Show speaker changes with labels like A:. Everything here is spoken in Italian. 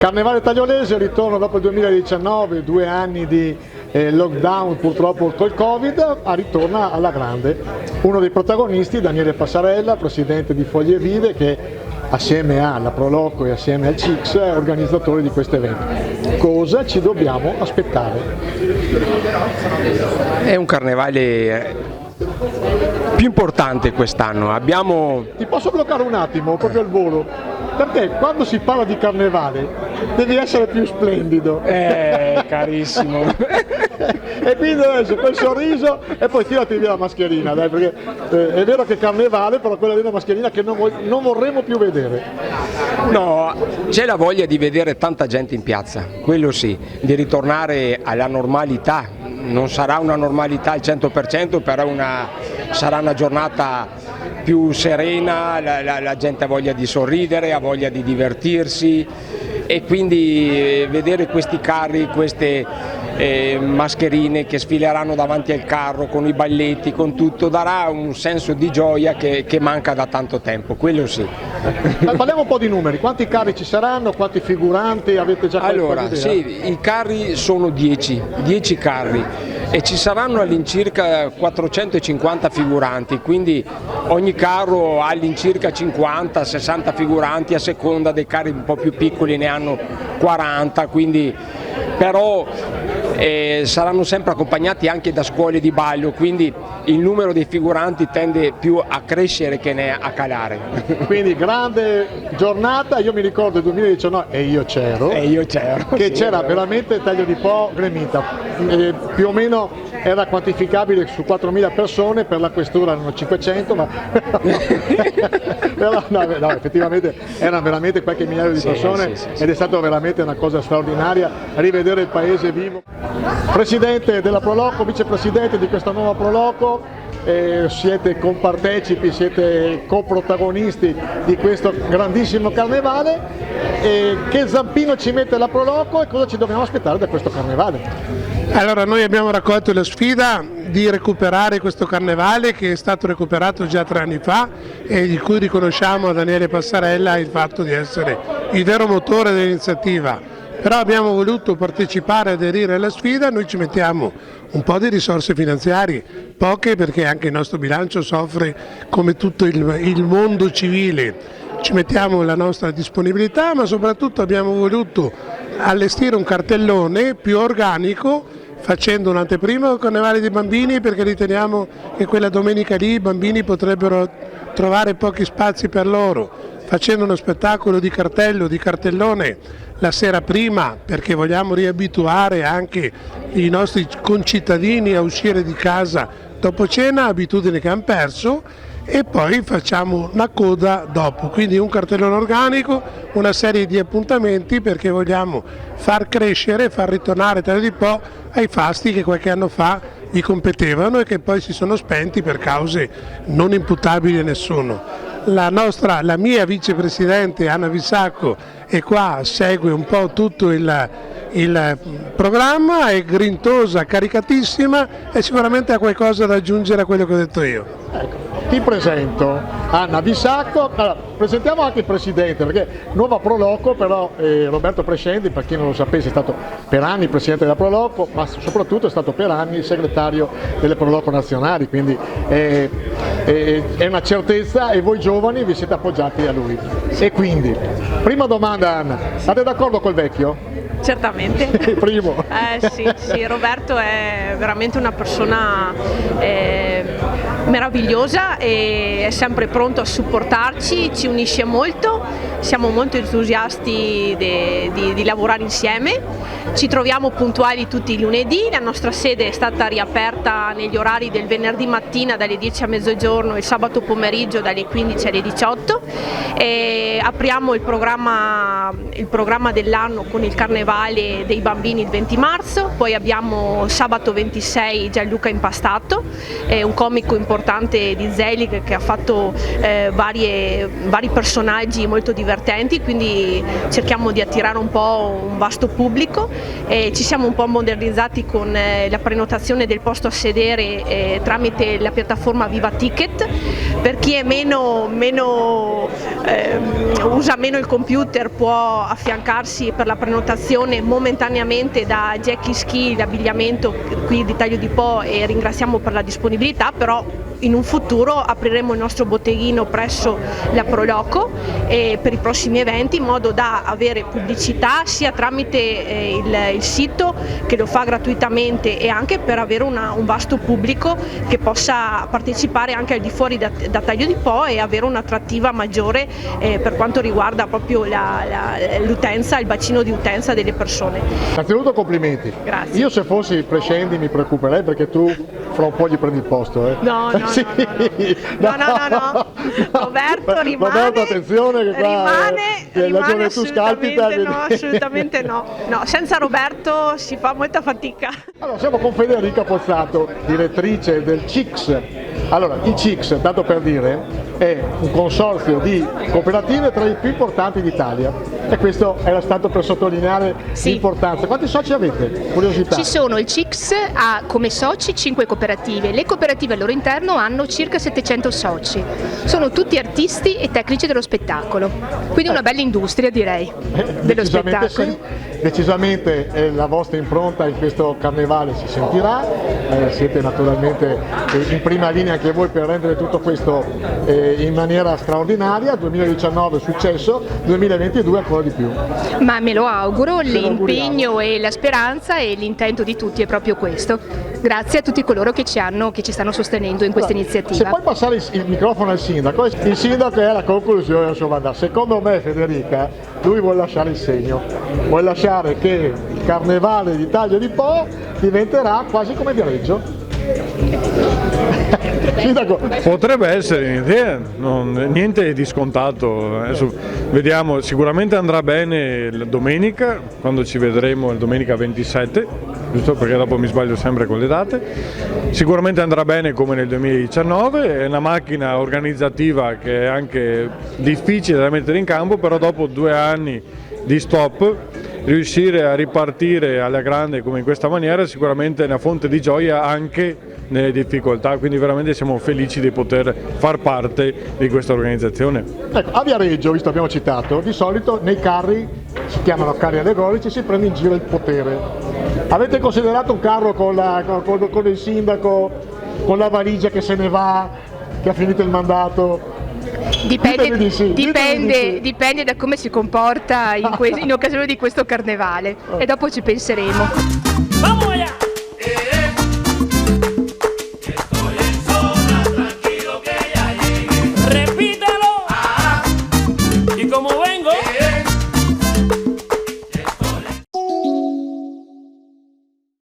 A: Carnevale Tagliolese, ritorno dopo il 2019, 2 anni di lockdown purtroppo col Covid, ritorna alla grande. Uno dei protagonisti, Daniele Passarella, presidente di Foglie Vive, che assieme alla Proloco e assieme al CICS è organizzatore di questo evento. Cosa ci dobbiamo aspettare?
B: È un carnevale più importante quest'anno.
A: Ti posso bloccare un attimo, proprio al volo? Perché quando si parla di carnevale devi essere più splendido.
B: Carissimo.
A: E quindi adesso quel sorriso e poi tirati via la mascherina, dai, perché è vero che è carnevale, però quella lì è una mascherina che non vorremmo più vedere.
B: No, c'è la voglia di vedere tanta gente in piazza, quello sì, di ritornare alla normalità. Non sarà una normalità al 100%, però sarà una giornata più serena, la gente ha voglia di sorridere, ha voglia di divertirsi e quindi vedere questi carri, queste mascherine che sfileranno davanti al carro con i balletti, con tutto, darà un senso di gioia che manca da tanto tempo, quello sì.
A: Parliamo un po' di numeri, quanti carri ci saranno, quanti figuranti, avete già qualcosa di idea?
B: Sì, i carri sono 10 carri e ci saranno all'incirca 450 figuranti, quindi ogni carro ha all'incirca 50-60 figuranti, a seconda dei carri un po' più piccoli ne hanno 40, quindi però saranno sempre accompagnati anche da scuole di ballo, quindi il numero dei figuranti tende più a crescere che a calare.
A: Quindi grande giornata, io mi ricordo il 2019 e io c'ero, che sì, c'era veramente taglio di Po gremita, più o meno era quantificabile su 4.000 persone, per la questura erano 500, ma però, no, effettivamente erano veramente qualche migliaio di persone, ed è stata veramente una cosa straordinaria rivedere il paese vivo. Presidente della Proloco, vicepresidente di questa nuova Proloco, siete compartecipi, siete coprotagonisti di questo grandissimo carnevale. Che zampino ci mette la Proloco e cosa ci dobbiamo aspettare da questo carnevale?
C: Allora, noi abbiamo raccolto la sfida di recuperare questo carnevale che è stato recuperato già 3 anni fa e di cui riconosciamo a Daniele Passarella il fatto di essere il vero motore dell'iniziativa. Però abbiamo voluto partecipare, aderire alla sfida, noi ci mettiamo un po' di risorse finanziarie, poche perché anche il nostro bilancio soffre come tutto il mondo civile, ci mettiamo la nostra disponibilità, ma soprattutto abbiamo voluto allestire un cartellone più organico facendo un'anteprima al Carnevale dei Bambini, perché riteniamo che quella domenica lì i bambini potrebbero trovare pochi spazi per loro, facendo uno spettacolo di cartello, di cartellone la sera prima, perché vogliamo riabituare anche i nostri concittadini a uscire di casa dopo cena, abitudini che hanno perso, e poi facciamo una coda dopo, quindi un cartellone organico, una serie di appuntamenti perché vogliamo far crescere, far ritornare Taglio di Po ai fasti che qualche anno fa gli competevano e che poi si sono spenti per cause non imputabili a nessuno. La mia vicepresidente Anna Visacco è qua, segue un po' tutto il programma, è grintosa, caricatissima e sicuramente ha qualcosa da aggiungere a quello che ho detto io.
A: Ecco, ti presento Anna Visacco. Allora, presentiamo anche il presidente, perché nuova Proloco, però Roberto Prescendi, per chi non lo sapesse, è stato per anni presidente della Proloco, ma soprattutto è stato per anni segretario delle Proloco nazionali, quindi è una certezza e voi giovani vi siete appoggiati a lui. E quindi, prima domanda Anna, siete d'accordo col vecchio?
D: Certamente.
A: Il primo.
D: Sì, Roberto è veramente una persona meravigliosa e è sempre pronto a supportarci, ci unisce molto, siamo molto entusiasti di lavorare insieme, ci troviamo puntuali tutti i lunedì, la nostra sede è stata riaperta negli orari del venerdì mattina dalle 10 a mezzogiorno e il sabato pomeriggio dalle 15 alle 18 e apriamo il programma dell'anno con il Carnevale dei Bambini il 20 marzo, poi abbiamo sabato 26 Gianluca Impastato, un comico importante di Zelig che ha fatto vari personaggi molto divertenti, quindi cerchiamo di attirare un po' un vasto pubblico e ci siamo un po' modernizzati con la prenotazione del posto a sedere tramite la piattaforma Viva Ticket. Per chi è meno usa meno il computer può affiancarsi per la prenotazione momentaneamente da Jackie Ski, l'abbigliamento qui di Taglio di Po, e ringraziamo per la disponibilità, però in un futuro apriremo il nostro botteghino presso la Proloco per i prossimi eventi, in modo da avere pubblicità sia tramite il sito, che lo fa gratuitamente, e anche per avere un vasto pubblico che possa partecipare anche al di fuori da Taglio di Po e avere un'attrattiva maggiore per quanto riguarda proprio l'utenza, il bacino di utenza delle persone.
A: Innanzitutto complimenti.
D: Grazie.
A: Io se fossi Prescendi mi preoccuperei, perché tu fra un po' gli prendi il posto.
D: No.
A: Sì.
D: No. Roberto rimane.
A: Roberto, attenzione che qua la gioventù scalpita.
D: No, assolutamente no. No, senza Roberto si fa molta fatica.
A: Allora, siamo con Federica Pozzato, direttrice del CICS. Allora, il CICS, tanto per dire, è un consorzio di cooperative tra i più importanti d'Italia, e questo era stato per sottolineare l'importanza. Quanti soci avete? Curiosità.
E: Ci sono, il CICS ha come soci 5 cooperative, le cooperative al loro interno hanno circa 700 soci, sono tutti artisti e tecnici dello spettacolo, quindi una bella industria, direi, dello spettacolo.
A: Sì. Decisamente la vostra impronta in questo carnevale si sentirà, siete naturalmente in prima linea anche voi per rendere tutto questo in maniera straordinaria. 2019 è successo, 2022 ancora di più.
E: Ma me lo auguro, l'impegno e la speranza e l'intento di tutti è proprio questo. Grazie a tutti coloro che ci stanno sostenendo in questa iniziativa.
A: Se puoi passare il microfono al sindaco, il sindaco è la conclusione del suo mandato. Secondo me, Federica, lui vuole lasciare il segno, vuole lasciare che il carnevale di Taglio di Po diventerà quasi come Viareggio. Sindaco.
F: Potrebbe essere niente di scontato. Adesso vediamo, sicuramente andrà bene la domenica, quando ci vedremo, domenica 27, giusto, perché dopo mi sbaglio sempre con le date. Sicuramente andrà bene come nel 2019, è una macchina organizzativa che è anche difficile da mettere in campo, però dopo 2 anni di stop riuscire a ripartire alla grande come in questa maniera sicuramente è una fonte di gioia anche nelle difficoltà, quindi veramente siamo felici di poter far parte di questa organizzazione.
A: Ecco, a Viareggio, visto abbiamo citato, di solito nei carri, si chiamano carri allegorici, si prende in giro il potere. Avete considerato un carro con il sindaco, con la valigia che se ne va, che ha finito il mandato?
E: Dipende da come si comporta in occasione di questo carnevale, e dopo ci penseremo.
G: Vamos allá. Repítelo. Y como vengo.